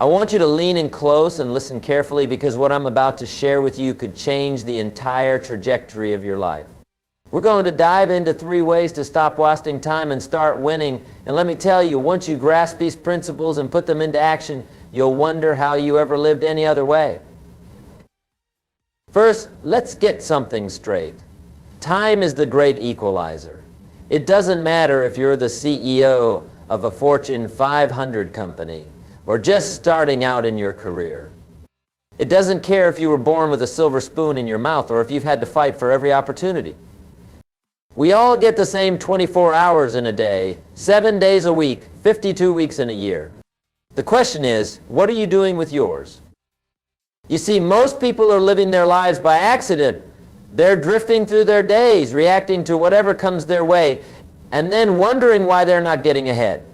I want you to lean in close and listen carefully, because what I'm about to share with you could change the entire trajectory of your life. We're going to dive into 3 ways to stop wasting time and start winning. And let me tell you, once you grasp these principles and put them into action, you'll wonder how you ever lived any other way. First, let's get something straight. Time is the great equalizer. It doesn't matter if you're the CEO of a Fortune 500 company or just starting out in your career. It doesn't care if you were born with a silver spoon in your mouth or if you've had to fight for every opportunity. We all get the same 24 hours in a day, 7 days a week, 52 weeks in a year. The question is, what are you doing with yours? You see, most people are living their lives by accident. They're drifting through their days, reacting to whatever comes their way, and then wondering why they're not getting ahead.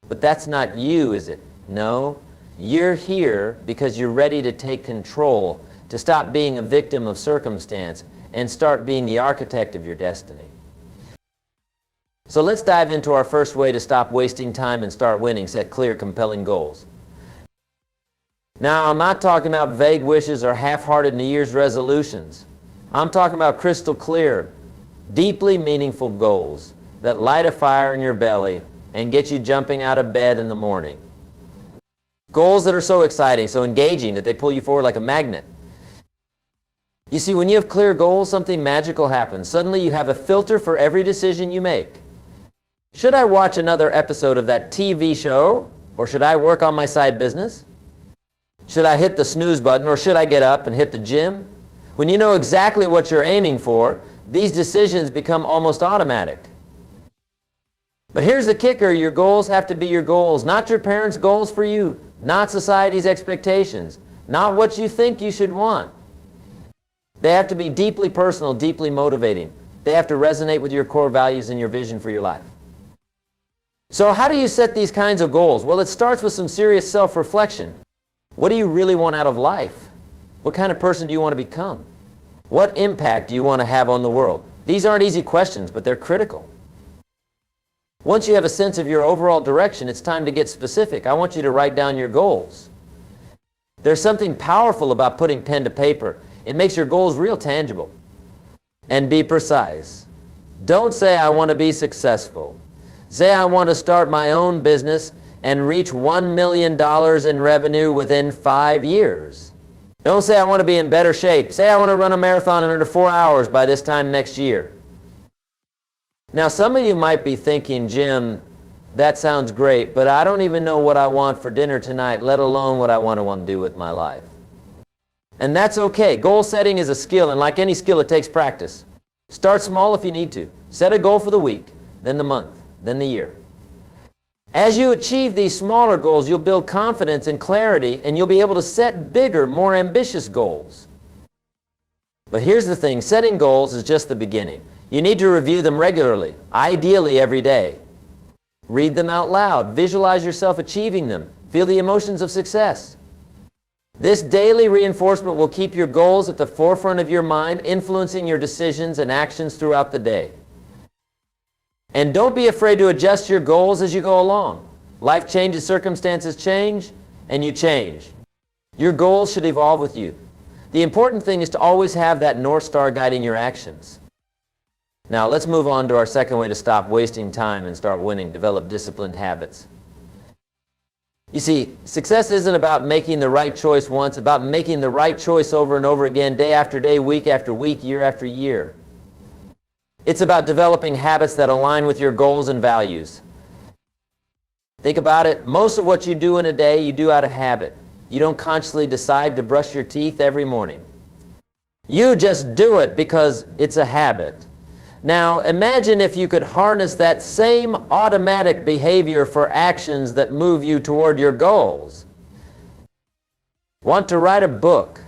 But that's not you, is it? No. You're here because you're ready to take control, to stop being a victim of circumstance, and start being the architect of your destiny. So let's dive into our first way to stop wasting time and start winning. Set clear, compelling goals. Now, I'm not talking about vague wishes or half-hearted New Year's resolutions. I'm talking about crystal clear, deeply meaningful goals that light a fire in your belly and get you jumping out of bed in the morning. Goals that are so exciting, so engaging, that they pull you forward like a magnet. You see, when you have clear goals, something magical happens. Suddenly you have a filter for every decision you make. Should I watch another episode of that TV show, or should I work on my side business? Should I hit the snooze button, or should I get up and hit the gym? When you know exactly what you're aiming for, these decisions become almost automatic. But here's the kicker: your goals have to be your goals, not your parents' goals for you, not society's expectations, not what you think you should want. They have to be deeply personal, deeply motivating. They have to resonate with your core values and your vision for your life. So how do you set these kinds of goals? Well, it starts with some serious self-reflection. What do you really want out of life? What kind of person do you want to become? What impact do you want to have on the world? These aren't easy questions, but they're critical. Once you have a sense of your overall direction, it's time to get specific. I want you to write down your goals. There's something powerful about putting pen to paper. It makes your goals real tangible. And be precise. Don't say, I want to be successful. Say, I want to start my own business and reach $1 million in revenue within 5 years. Don't say, I want to be in better shape. Say, I want to run a marathon in under 4 hours by this time next year. Now, some of you might be thinking, Jim, that sounds great, but I don't even know what I want for dinner tonight, let alone what I want to do with my life. And that's okay. Goal setting is a skill, and like any skill, it takes practice. Start small if you need to. Set a goal for the week, then the month, then the year. As you achieve these smaller goals, you'll build confidence and clarity, and you'll be able to set bigger, more ambitious goals. But here's the thing, setting goals is just the beginning. You need to review them regularly, ideally every day. Read them out loud, visualize yourself achieving them, feel the emotions of success. This daily reinforcement will keep your goals at the forefront of your mind, influencing your decisions and actions throughout the day. And don't be afraid to adjust your goals as you go along. Life changes, circumstances change, and you change. Your goals should evolve with you. The important thing is to always have that North Star guiding your actions. Now, let's move on to our second way to stop wasting time and start winning. Develop disciplined habits. You see, success isn't about making the right choice once, it's about making the right choice over and over again, day after day, week after week, year after year. It's about developing habits that align with your goals and values. Think about it. Most of what you do in a day, you do out of habit. You don't consciously decide to brush your teeth every morning. You just do it because it's a habit. Now, imagine if you could harness that same automatic behavior for actions that move you toward your goals. Want to write a book?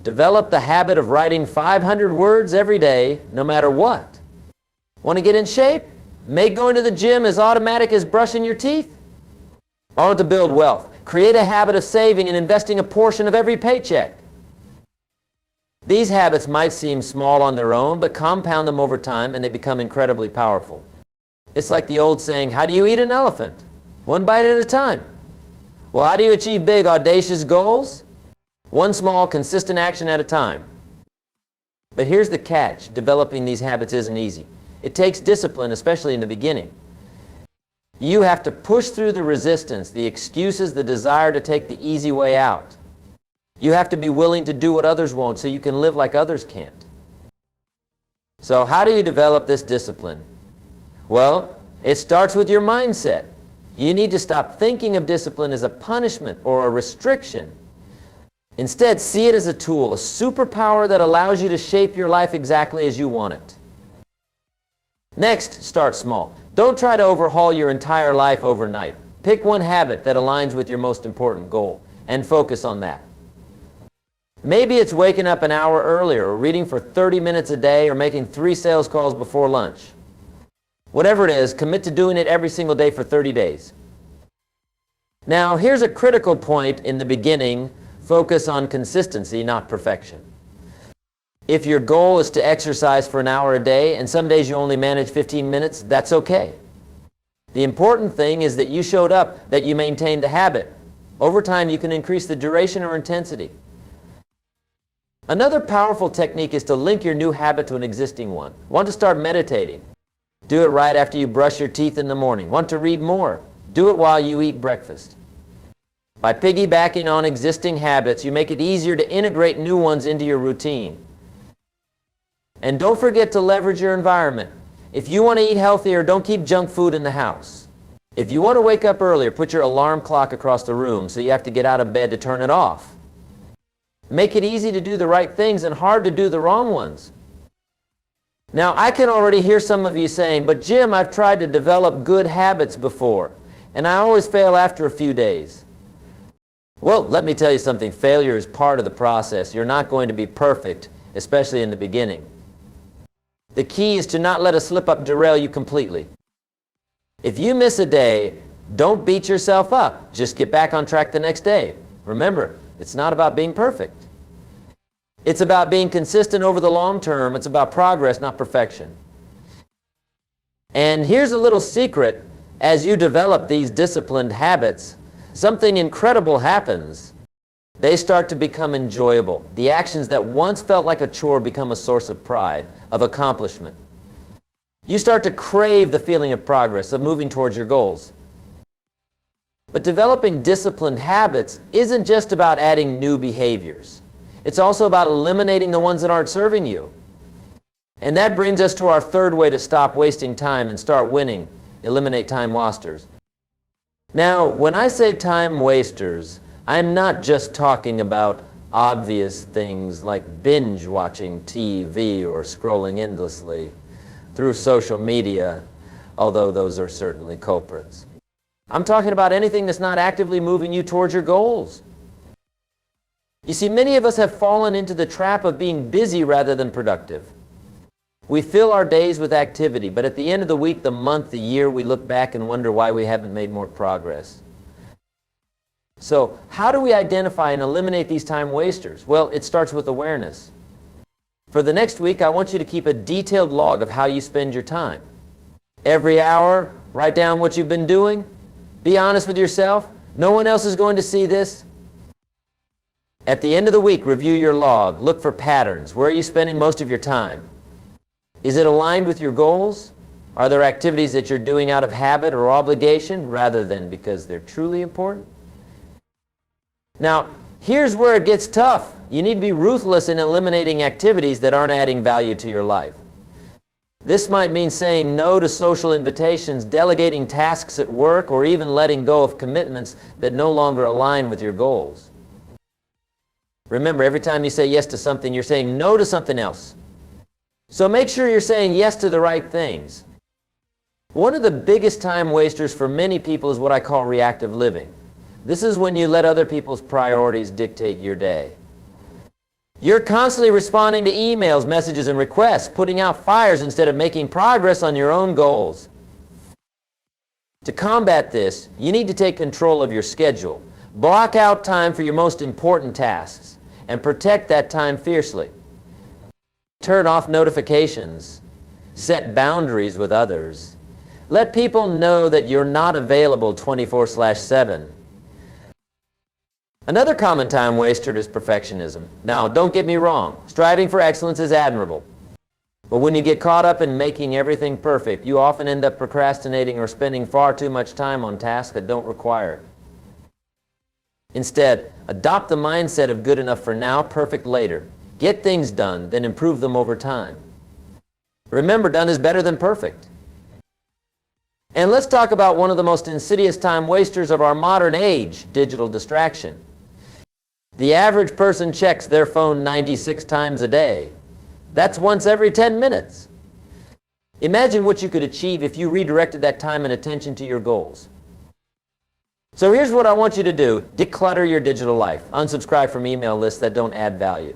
Develop the habit of writing 500 words every day, no matter what. Want to get in shape? Make going to the gym as automatic as brushing your teeth. Want to build wealth? Create a habit of saving and investing a portion of every paycheck. These habits might seem small on their own, but compound them over time and they become incredibly powerful. It's like the old saying, how do you eat an elephant? One bite at a time. Well, how do you achieve big, audacious goals? One small, consistent action at a time. But here's the catch. Developing these habits isn't easy. It takes discipline, especially in the beginning. You have to push through the resistance, the excuses, the desire to take the easy way out. You have to be willing to do what others won't so you can live like others can't. So how do you develop this discipline? Well, it starts with your mindset. You need to stop thinking of discipline as a punishment or a restriction. Instead, see it as a tool, a superpower that allows you to shape your life exactly as you want it. Next, start small. Don't try to overhaul your entire life overnight. Pick one habit that aligns with your most important goal and focus on that. Maybe it's waking up an hour earlier, or reading for 30 minutes a day, or making 3 sales calls before lunch. Whatever it is, commit to doing it every single day for 30 days. Now, here's a critical point in the beginning. Focus on consistency, not perfection. If your goal is to exercise for an hour a day, and some days you only manage 15 minutes, that's okay. The important thing is that you showed up, that you maintained the habit. Over time, you can increase the duration or intensity. Another powerful technique is to link your new habit to an existing one. Want to start meditating? Do it right after you brush your teeth in the morning. Want to read more? Do it while you eat breakfast. By piggybacking on existing habits, you make it easier to integrate new ones into your routine. And don't forget to leverage your environment. If you want to eat healthier, don't keep junk food in the house. If you want to wake up earlier, put your alarm clock across the room so you have to get out of bed to turn it off. Make it easy to do the right things and hard to do the wrong ones. Now, I can already hear some of you saying, but Jim, I've tried to develop good habits before, and I always fail after a few days. Well, let me tell you something. Failure is part of the process. You're not going to be perfect, especially in the beginning. The key is to not let a slip-up derail you completely. If you miss a day, don't beat yourself up. Just get back on track the next day. Remember, it's not about being perfect. It's about being consistent over the long term. It's about progress, not perfection. And here's a little secret. As you develop these disciplined habits, something incredible happens. They start to become enjoyable. The actions that once felt like a chore become a source of pride, of accomplishment. You start to crave the feeling of progress, of moving towards your goals. But developing disciplined habits isn't just about adding new behaviors. It's also about eliminating the ones that aren't serving you. And that brings us to our third way to stop wasting time and start winning. Eliminate time wasters. Now, when I say time wasters, I'm not just talking about obvious things like binge watching TV or scrolling endlessly through social media, although those are certainly culprits. I'm talking about anything that's not actively moving you towards your goals. You see, many of us have fallen into the trap of being busy rather than productive. We fill our days with activity, but at the end of the week, the month, the year, we look back and wonder why we haven't made more progress. So, how do we identify and eliminate these time wasters? Well, it starts with awareness. For the next week, I want you to keep a detailed log of how you spend your time. Every hour, write down what you've been doing. Be honest with yourself. No one else is going to see this. At the end of the week, review your log. Look for patterns. Where are you spending most of your time? Is it aligned with your goals? Are there activities that you're doing out of habit or obligation rather than because they're truly important? Now, here's where it gets tough. You need to be ruthless in eliminating activities that aren't adding value to your life. This might mean saying no to social invitations, delegating tasks at work, or even letting go of commitments that no longer align with your goals. Remember, every time you say yes to something, you're saying no to something else. So make sure you're saying yes to the right things. One of the biggest time wasters for many people is what I call reactive living. This is when you let other people's priorities dictate your day. You're constantly responding to emails, messages, and requests, putting out fires instead of making progress on your own goals. To combat this, you need to take control of your schedule. Block out time for your most important tasks and protect that time fiercely. Turn off notifications. Set boundaries with others. Let people know that you're not available 24/7. Another common time waster is perfectionism. Now, don't get me wrong. Striving for excellence is admirable. But when you get caught up in making everything perfect, you often end up procrastinating or spending far too much time on tasks that don't require it. Instead, adopt the mindset of good enough for now, perfect later. Get things done, then improve them over time. Remember, done is better than perfect. And let's talk about one of the most insidious time wasters of our modern age, digital distraction. The average person checks their phone 96 times a day. That's once every 10 minutes. Imagine what you could achieve if you redirected that time and attention to your goals. So here's what I want you to do. Declutter your digital life. Unsubscribe from email lists that don't add value.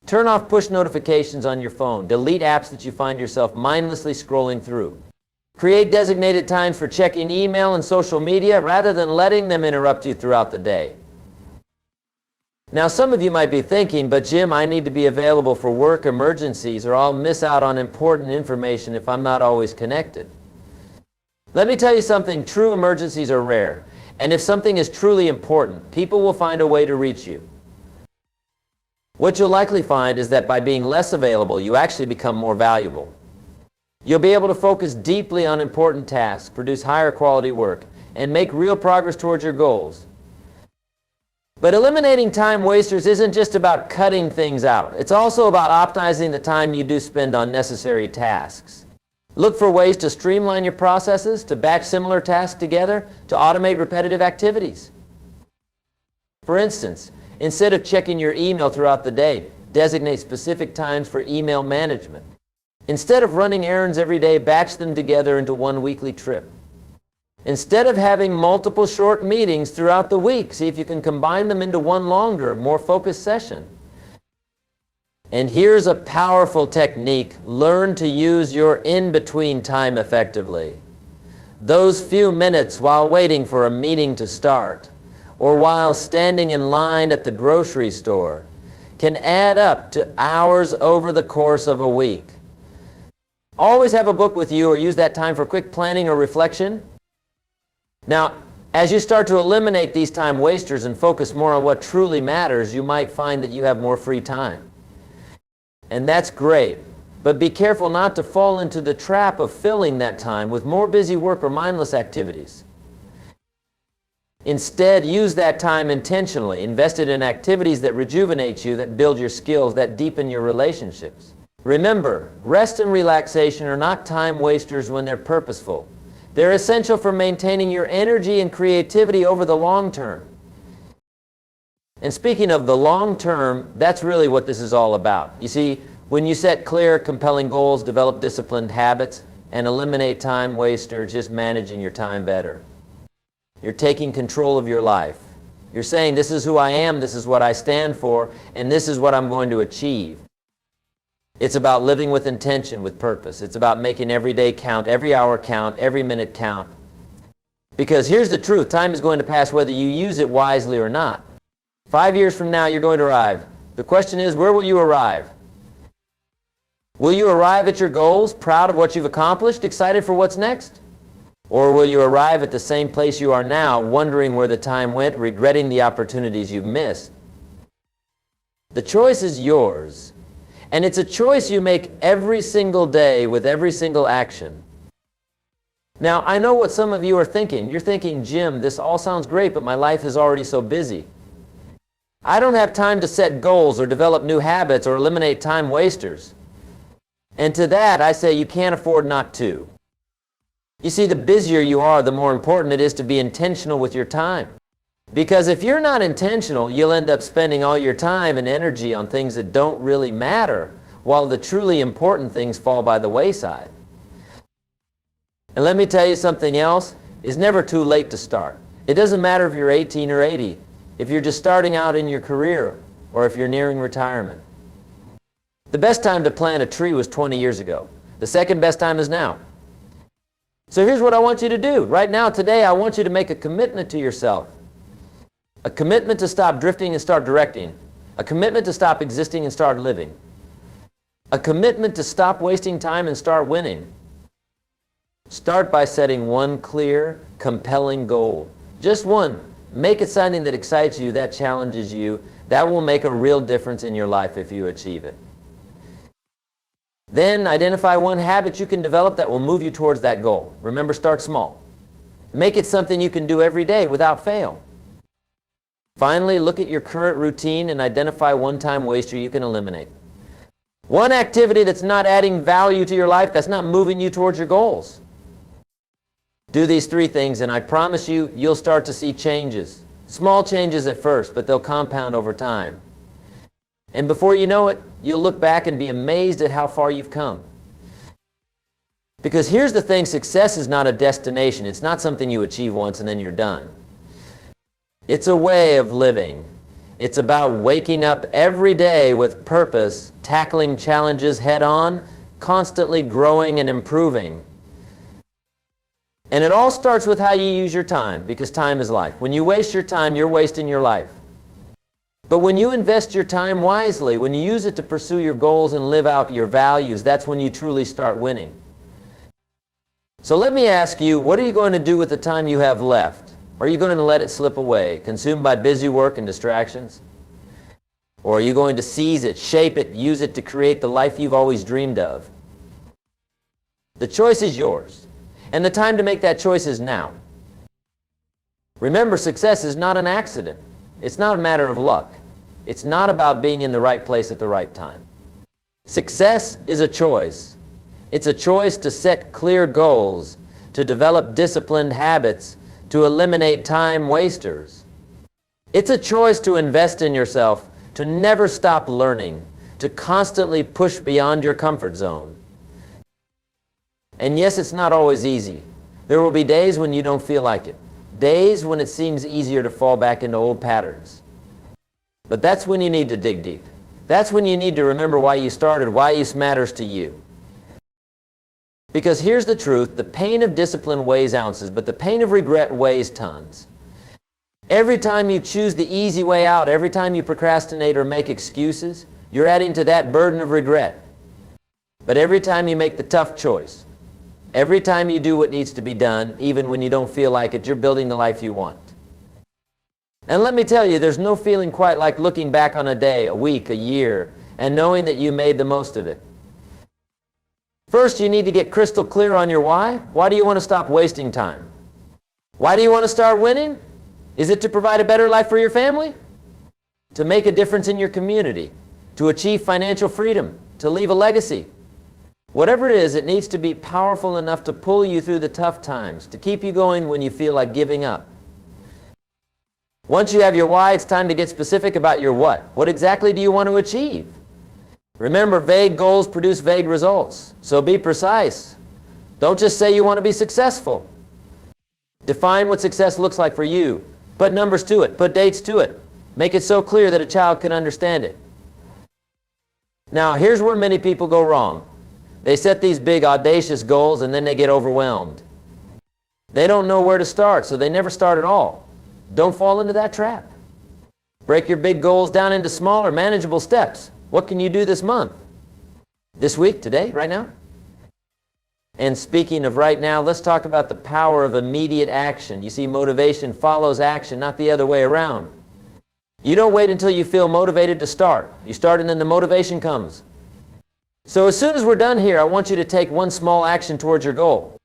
Turn off push notifications on your phone. Delete apps that you find yourself mindlessly scrolling through. Create designated times for checking email and social media rather than letting them interrupt you throughout the day. Now, some of you might be thinking, but Jim, I need to be available for work emergencies or I'll miss out on important information if I'm not always connected. Let me tell you something, true emergencies are rare. And if something is truly important, people will find a way to reach you. What you'll likely find is that by being less available, you actually become more valuable. You'll be able to focus deeply on important tasks, produce higher quality work, and make real progress towards your goals. But eliminating time wasters isn't just about cutting things out. It's also about optimizing the time you do spend on necessary tasks. Look for ways to streamline your processes, to batch similar tasks together, to automate repetitive activities. For instance, instead of checking your email throughout the day, designate specific times for email management. Instead of running errands every day, batch them together into one weekly trip. Instead of having multiple short meetings throughout the week, see if you can combine them into one longer, more focused session. And here's a powerful technique. Learn to use your in-between time effectively. Those few minutes while waiting for a meeting to start, or while standing in line at the grocery store, can add up to hours over the course of a week. Always have a book with you or use that time for quick planning or reflection. Now, as you start to eliminate these time wasters and focus more on what truly matters, you might find that you have more free time. And that's great. But be careful not to fall into the trap of filling that time with more busy work or mindless activities. Instead, use that time intentionally. Invest it in activities that rejuvenate you, that build your skills, that deepen your relationships. Remember, rest and relaxation are not time wasters when they're purposeful. They're essential for maintaining your energy and creativity over the long term. And speaking of the long term, that's really what this is all about. You see, when you set clear, compelling goals, develop disciplined habits, and eliminate time wasters, just managing your time better. You're taking control of your life. You're saying, this is who I am, this is what I stand for, and this is what I'm going to achieve. It's about living with intention, with purpose. It's about making every day count, every hour count, every minute count. Because here's the truth, time is going to pass whether you use it wisely or not. 5 years from now, you're going to arrive. The question is, where will you arrive? Will you arrive at your goals, proud of what you've accomplished, excited for what's next? Or will you arrive at the same place you are now, wondering where the time went, regretting the opportunities you've missed? The choice is yours. And it's a choice you make every single day with every single action. Now, I know what some of you are thinking. You're thinking, Jim, this all sounds great, but my life is already so busy. I don't have time to set goals or develop new habits or eliminate time wasters. And to that, I say you can't afford not to. You see, the busier you are, the more important it is to be intentional with your time. Because if you're not intentional, you'll end up spending all your time and energy on things that don't really matter, while the truly important things fall by the wayside. And let me tell you something else. It's never too late to start. It doesn't matter if you're 18 or 80, if you're just starting out in your career, or if you're nearing retirement. The best time to plant a tree was 20 years ago. The second best time is now. So here's what I want you to do. Right now, today, I want you to make a commitment to yourself. A commitment to stop drifting and start directing. A commitment to stop existing and start living. A commitment to stop wasting time and start winning. Start by setting one clear, compelling goal. Just one. Make it something that excites you, that challenges you. That will make a real difference in your life if you achieve it. Then identify one habit you can develop that will move you towards that goal. Remember, start small. Make it something you can do every day without fail. Finally, look at your current routine and identify one-time waster you can eliminate. One activity that's not adding value to your life, that's not moving you towards your goals. Do these 3 things and I promise you, you'll start to see changes. Small changes at first, but they'll compound over time. And before you know it, you'll look back and be amazed at how far you've come. Because here's the thing, success is not a destination. It's not something you achieve once and then you're done. It's a way of living. It's about waking up every day with purpose, tackling challenges head on, constantly growing and improving. And it all starts with how you use your time, because time is life. When you waste your time, you're wasting your life. But when you invest your time wisely, when you use it to pursue your goals and live out your values, that's when you truly start winning. So let me ask you, what are you going to do with the time you have left? Are you going to let it slip away, consumed by busy work and distractions? Or are you going to seize it, shape it, use it to create the life you've always dreamed of? The choice is yours, and the time to make that choice is now. Remember, success is not an accident. It's not a matter of luck. It's not about being in the right place at the right time. Success is a choice. It's a choice to set clear goals, to develop disciplined habits, to eliminate time wasters. It's a choice to invest in yourself, to never stop learning, to constantly push beyond your comfort zone. And yes, it's not always easy. There will be days when you don't feel like it. Days when it seems easier to fall back into old patterns. But that's when you need to dig deep. That's when you need to remember why you started, why this matters to you. Because here's the truth, the pain of discipline weighs ounces, but the pain of regret weighs tons. Every time you choose the easy way out, every time you procrastinate or make excuses, you're adding to that burden of regret. But every time you make the tough choice, every time you do what needs to be done, even when you don't feel like it, you're building the life you want. And let me tell you, there's no feeling quite like looking back on a day, a week, a year, and knowing that you made the most of it. First, you need to get crystal clear on your why. Why do you want to stop wasting time? Why do you want to start winning? Is it to provide a better life for your family? To make a difference in your community? To achieve financial freedom? To leave a legacy? Whatever it is, it needs to be powerful enough to pull you through the tough times, to keep you going when you feel like giving up. Once you have your why, it's time to get specific about your what. What exactly do you want to achieve? Remember, vague goals produce vague results, so be precise. Don't just say you want to be successful. Define what success looks like for you. Put numbers to it. Put dates to it. Make it so clear that a child can understand it. Now, here's where many people go wrong. They set these big, audacious goals, and then they get overwhelmed. They don't know where to start, so they never start at all. Don't fall into that trap. Break your big goals down into smaller, manageable steps. What can you do this month? This week? Today? Right now? And speaking of right now, let's talk about the power of immediate action. You see, motivation follows action, not the other way around. You don't wait until you feel motivated to start. You start and then the motivation comes. So as soon as we're done here, I want you to take one small action towards your goal.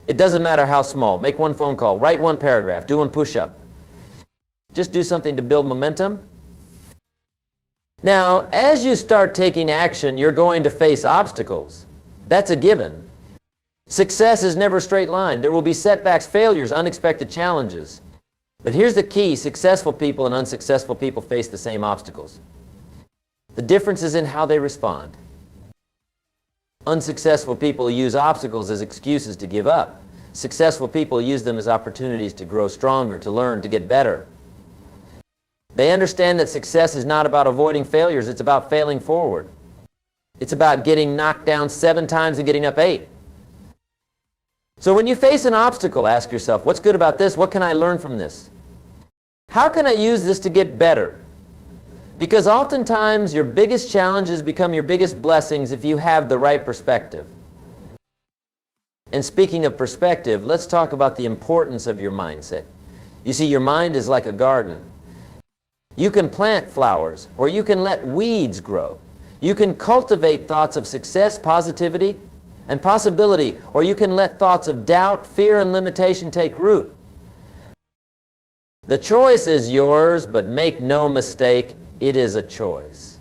It doesn't matter how small. Make one phone call, write one paragraph, do one push-up. Just do something to build momentum. Now, as you start taking action, you're going to face obstacles. That's a given. Success is never a straight line. There will be setbacks, failures, unexpected challenges. But here's the key. Successful people and unsuccessful people face the same obstacles. The difference is in how they respond. Unsuccessful people use obstacles as excuses to give up. Successful people use them as opportunities to grow stronger, to learn, to get better. They understand that success is not about avoiding failures, it's about failing forward. It's about getting knocked down 7 times and getting up 8. So when you face an obstacle, ask yourself, what's good about this? What can I learn from this? How can I use this to get better? Because oftentimes your biggest challenges become your biggest blessings if you have the right perspective. And speaking of perspective, let's talk about the importance of your mindset. You see, your mind is like a garden. You can plant flowers, or you can let weeds grow. You can cultivate thoughts of success, positivity, and possibility, or you can let thoughts of doubt, fear, and limitation take root. The choice is yours, but make no mistake, it is a choice.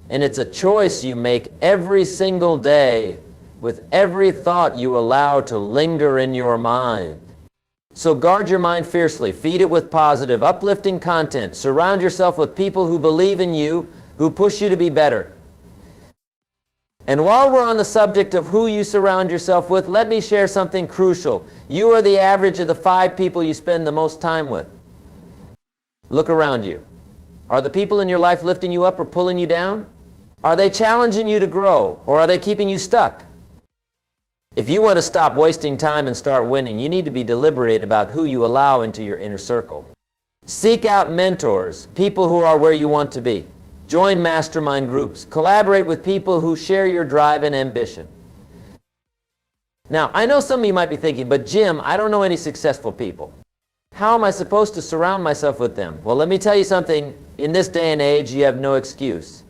And it's a choice you make every single day with every thought you allow to linger in your mind. So guard your mind fiercely. Feed it with positive, uplifting content. Surround yourself with people who believe in you, who push you to be better. And while we're on the subject of who you surround yourself with, let me share something crucial. You are the average of the 5 people you spend the most time with. Look around you. Are the people in your life lifting you up or pulling you down? Are they challenging you to grow, or are they keeping you stuck? If you want to stop wasting time and start winning, you need to be deliberate about who you allow into your inner circle. Seek out mentors, people who are where you want to be. Join mastermind groups. Collaborate with people who share your drive and ambition. Now, I know some of you might be thinking, but Jim, I don't know any successful people. How am I supposed to surround myself with them? Well, let me tell you something. In this day and age, you have no excuse.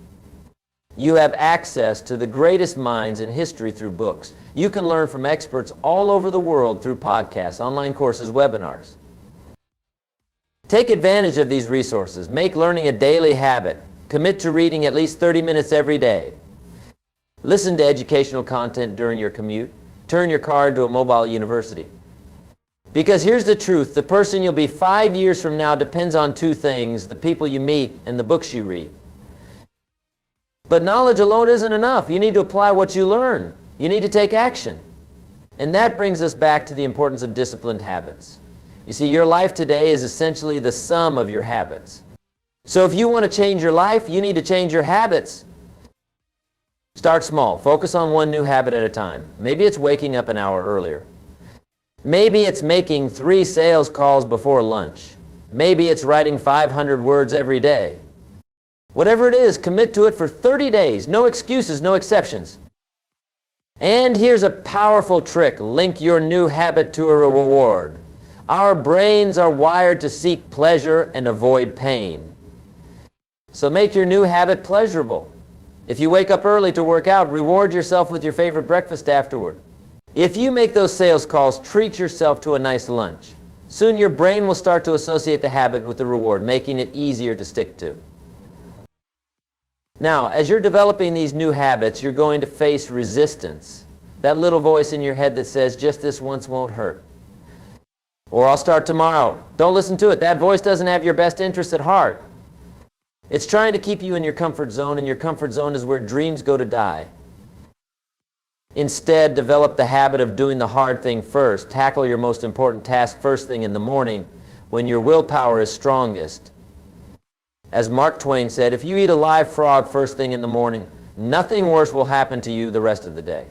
You have access to the greatest minds in history through books. You can learn from experts all over the world through podcasts, online courses, webinars. Take advantage of these resources. Make learning a daily habit. Commit to reading at least 30 minutes every day. Listen to educational content during your commute. Turn your car into a mobile university. Because here's the truth, the person you'll be 5 years from now depends on 2 things, the people you meet and the books you read. But knowledge alone isn't enough. You need to apply what you learn. You need to take action. And that brings us back to the importance of disciplined habits. You see, your life today is essentially the sum of your habits. So if you want to change your life, you need to change your habits. Start small. Focus on one new habit at a time. Maybe it's waking up an hour earlier. Maybe it's making 3 sales calls before lunch. Maybe it's writing 500 words every day. Whatever it is, commit to it for 30 days. No excuses, no exceptions. And here's a powerful trick. Link your new habit to a reward. Our brains are wired to seek pleasure and avoid pain. So make your new habit pleasurable. If you wake up early to work out, reward yourself with your favorite breakfast afterward. If you make those sales calls, treat yourself to a nice lunch. Soon your brain will start to associate the habit with the reward, making it easier to stick to. Now, as you're developing these new habits, you're going to face resistance. That little voice in your head that says, just this once won't hurt. Or I'll start tomorrow. Don't listen to it. That voice doesn't have your best interests at heart. It's trying to keep you in your comfort zone, and your comfort zone is where dreams go to die. Instead, develop the habit of doing the hard thing first. Tackle your most important task first thing in the morning when your willpower is strongest. As Mark Twain said, if you eat a live frog first thing in the morning, nothing worse will happen to you the rest of the day.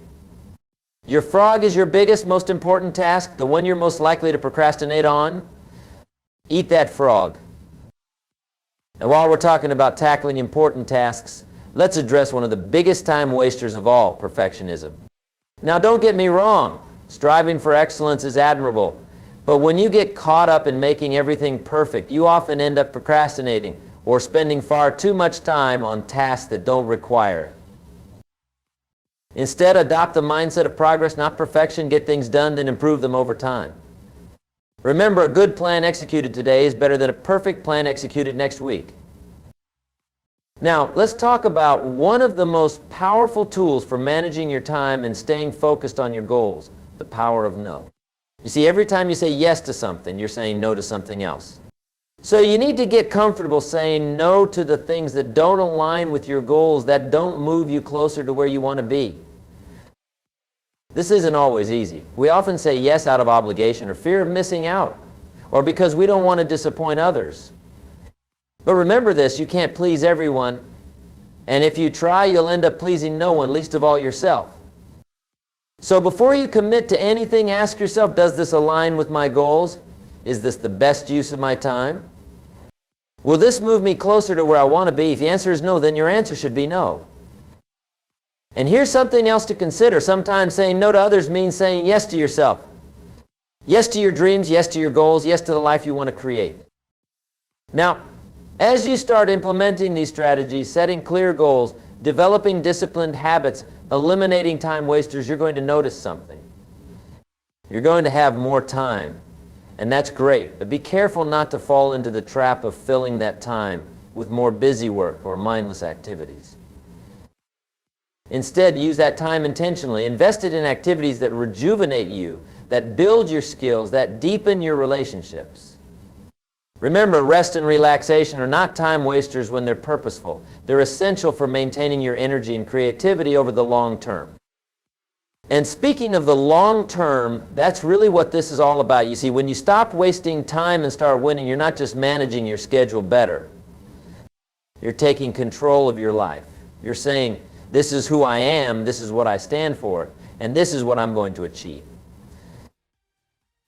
Your frog is your biggest, most important task, the one you're most likely to procrastinate on. Eat that frog. And while we're talking about tackling important tasks, let's address one of the biggest time wasters of all, perfectionism. Now, don't get me wrong. Striving for excellence is admirable. But when you get caught up in making everything perfect, you often end up procrastinating or spending far too much time on tasks that don't require it. Instead, adopt the mindset of progress, not perfection. Get things done, then improve them over time. Remember, a good plan executed today is better than a perfect plan executed next week. Now, let's talk about one of the most powerful tools for managing your time and staying focused on your goals, the power of no. You see, every time you say yes to something, you're saying no to something else. So you need to get comfortable saying no to the things that don't align with your goals, that don't move you closer to where you want to be. This isn't always easy. We often say yes out of obligation or fear of missing out, or because we don't want to disappoint others. But remember this, you can't please everyone, and if you try, you'll end up pleasing no one, least of all yourself. So before you commit to anything, ask yourself, does this align with my goals? Is this the best use of my time? Will this move me closer to where I want to be? If the answer is no, then your answer should be no. And here's something else to consider. Sometimes saying no to others means saying yes to yourself. Yes to your dreams, yes to your goals, yes to the life you want to create. Now, as you start implementing these strategies, setting clear goals, developing disciplined habits, eliminating time wasters, you're going to notice something. You're going to have more time, and that's great. But be careful not to fall into the trap of filling that time with more busy work or mindless activities. Instead, use that time intentionally. Invest it in activities that rejuvenate you, that build your skills, that deepen your relationships. Remember, rest and relaxation are not time wasters when they're purposeful. They're essential for maintaining your energy and creativity over the long term. And speaking of the long term, that's really what this is all about. You see, when you stop wasting time and start winning, you're not just managing your schedule better. You're taking control of your life. You're saying, this is who I am, this is what I stand for, and this is what I'm going to achieve.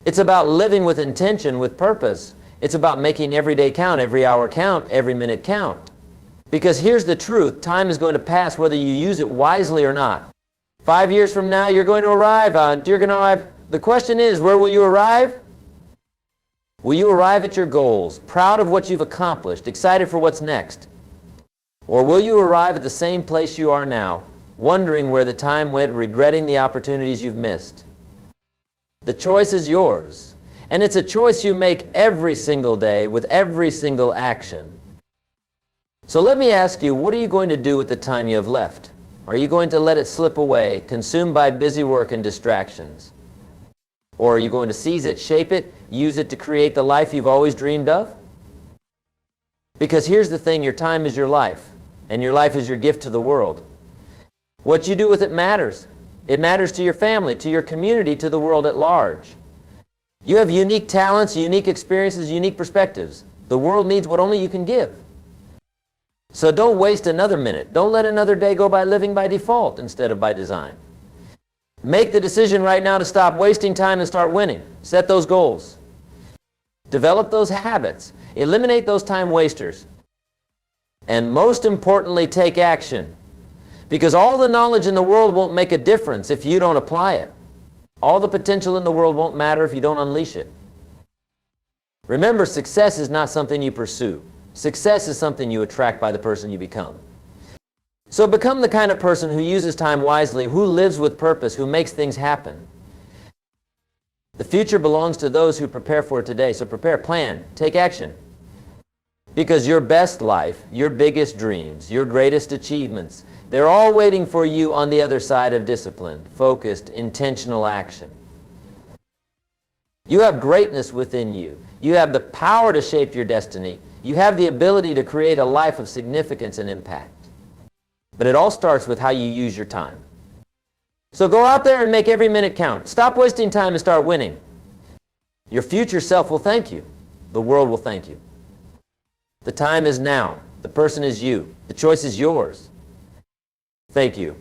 It's about living with intention, with purpose. It's about making every day count, every hour count, every minute count. Because here's the truth, time is going to pass whether you use it wisely or not. 5 years from now, you're going to arrive. The question is, where will you arrive? Will you arrive at your goals, proud of what you've accomplished, excited for what's next? Or will you arrive at the same place you are now, wondering where the time went, regretting the opportunities you've missed? The choice is yours. And it's a choice you make every single day with every single action. So let me ask you, what are you going to do with the time you have left? Are you going to let it slip away, consumed by busy work and distractions? Or are you going to seize it, shape it, use it to create the life you've always dreamed of? Because here's the thing, your time is your life, and your life is your gift to the world. What you do with it matters. It matters to your family, to your community, to the world at large. You have unique talents, unique experiences, unique perspectives. The world needs what only you can give. So don't waste another minute. Don't let another day go by living by default instead of by design. Make the decision right now to stop wasting time and start winning. Set those goals. Develop those habits. Eliminate those time wasters. And most importantly, take action. Because all the knowledge in the world won't make a difference if you don't apply it. All the potential in the world won't matter if you don't unleash it. Remember, success is not something you pursue. Success is something you attract by the person you become. So become the kind of person who uses time wisely, who lives with purpose, who makes things happen. The future belongs to those who prepare for it today. So prepare, plan, take action. Because your best life, your biggest dreams, your greatest achievements, they're all waiting for you on the other side of disciplined, focused, intentional action. You have greatness within you. You have the power to shape your destiny. You have the ability to create a life of significance and impact. But it all starts with how you use your time. So go out there and make every minute count. Stop wasting time and start winning. Your future self will thank you. The world will thank you. The time is now. The person is you. The choice is yours. Thank you.